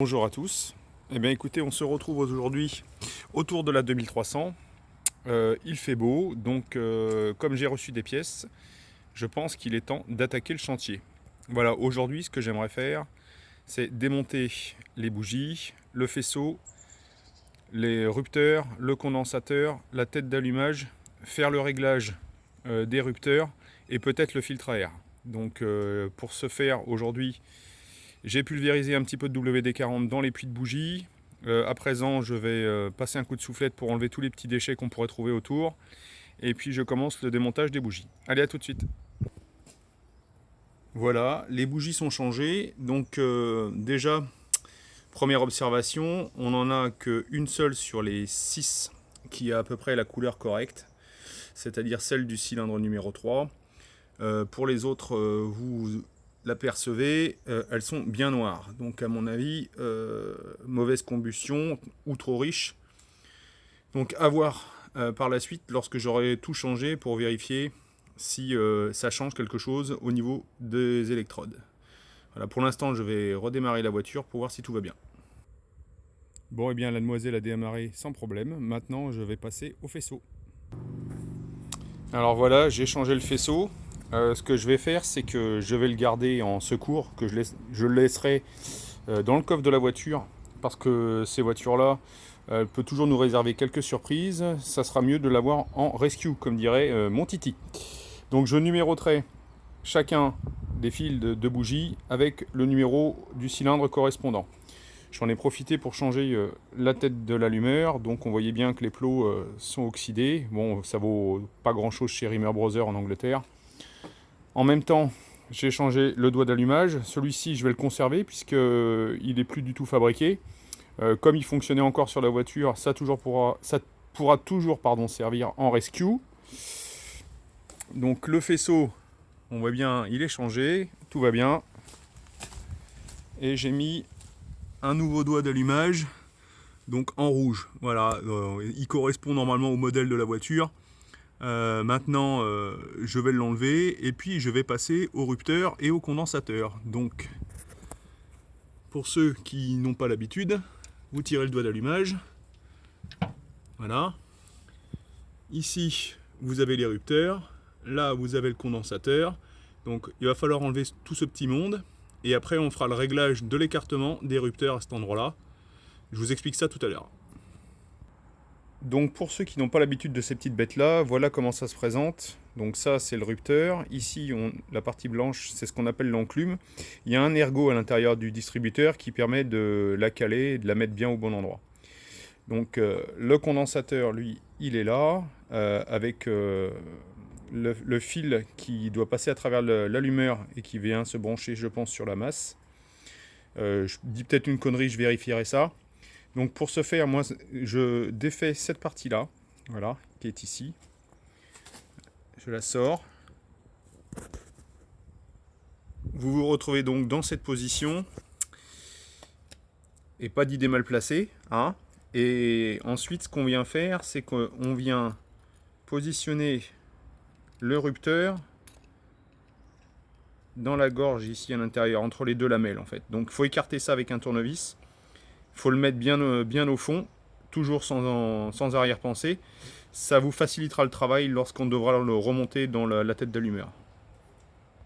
Bonjour à tous. Eh bien écoutez, on se retrouve aujourd'hui autour de la 2300. Il fait beau, donc comme j'ai reçu des pièces, je pense qu'il est temps d'attaquer le chantier. Voilà, aujourd'hui ce que j'aimerais faire, c'est démonter les bougies, le faisceau, les rupteurs, le condensateur, la tête d'allumage, faire le réglage des rupteurs et peut-être le filtre à air. Donc pour ce faire aujourd'hui, j'ai pulvérisé un petit peu de WD-40 dans les puits de bougies. À présent, je vais passer un coup de soufflette pour enlever tous les petits déchets qu'on pourrait trouver autour. Et puis je commence le démontage des bougies. Allez, à tout de suite. Voilà, les bougies sont changées. Donc déjà, première observation, on n'en a qu'une seule sur les 6 qui a à peu près la couleur correcte, c'est-à-dire celle du cylindre numéro 3. Pour les autres, vous l'apercevez, elles sont bien noires. Donc à mon avis, mauvaise combustion ou trop riche. Donc à voir par la suite lorsque j'aurai tout changé pour vérifier si ça change quelque chose au niveau des électrodes. Voilà, pour l'instant je vais redémarrer la voiture pour voir si tout va bien. Bon, et bien la demoiselle a démarré sans problème. Maintenant je vais passer au faisceau. Alors voilà, j'ai changé le faisceau. Ce que je vais faire, c'est que je vais le garder en secours, que je le laisserai dans le coffre de la voiture, parce que ces voitures-là peuvent toujours nous réserver quelques surprises. Ça sera mieux de l'avoir en rescue, comme dirait mon Titi. Donc je numéroterai chacun des fils de bougies avec le numéro du cylindre correspondant. J'en ai profité pour changer la tête de l'allumeur, donc on voyait bien que les plots sont oxydés. Bon, ça vaut pas grand-chose chez Rimmer Brothers en Angleterre. En même temps, j'ai changé le doigt d'allumage. Celui-ci, je vais le conserver puisqu'il n'est plus du tout fabriqué. Comme il fonctionnait encore sur la voiture, ça pourra toujours servir en rescue. Donc le faisceau, on voit bien, il est changé, tout va bien. Et j'ai mis un nouveau doigt d'allumage, donc en rouge. Voilà, il correspond normalement au modèle de la voiture. Maintenant, je vais l'enlever et puis je vais passer au rupteur et au condensateur. Donc, pour ceux qui n'ont pas l'habitude, vous tirez le doigt d'allumage. Voilà. Ici, vous avez les rupteurs. Là, vous avez le condensateur. Donc, il va falloir enlever tout ce petit monde. Et après, on fera le réglage de l'écartement des rupteurs à cet endroit-là. Je vous explique ça tout à l'heure. Donc pour ceux qui n'ont pas l'habitude de ces petites bêtes là, voilà comment ça se présente. Donc ça c'est le rupteur, ici la partie blanche c'est ce qu'on appelle l'enclume. Il y a un ergot à l'intérieur du distributeur qui permet de la caler et de la mettre bien au bon endroit. Donc le condensateur lui il est là, avec le fil qui doit passer à travers l'allumeur et qui vient se brancher je pense sur la masse. Je dis peut-être une connerie, je vérifierai ça. Donc pour ce faire, moi je défais cette partie-là, voilà, qui est ici. Je la sors. Vous vous retrouvez donc dans cette position. Et pas d'idée mal placée, hein. Et ensuite, ce qu'on vient faire, c'est qu'on vient positionner le rupteur dans la gorge ici à l'intérieur, entre les deux lamelles en fait. Donc il faut écarter ça avec un tournevis. Il faut le mettre bien au fond, toujours sans arrière-pensée. Ça vous facilitera le travail lorsqu'on devra le remonter dans la tête d'allumeur.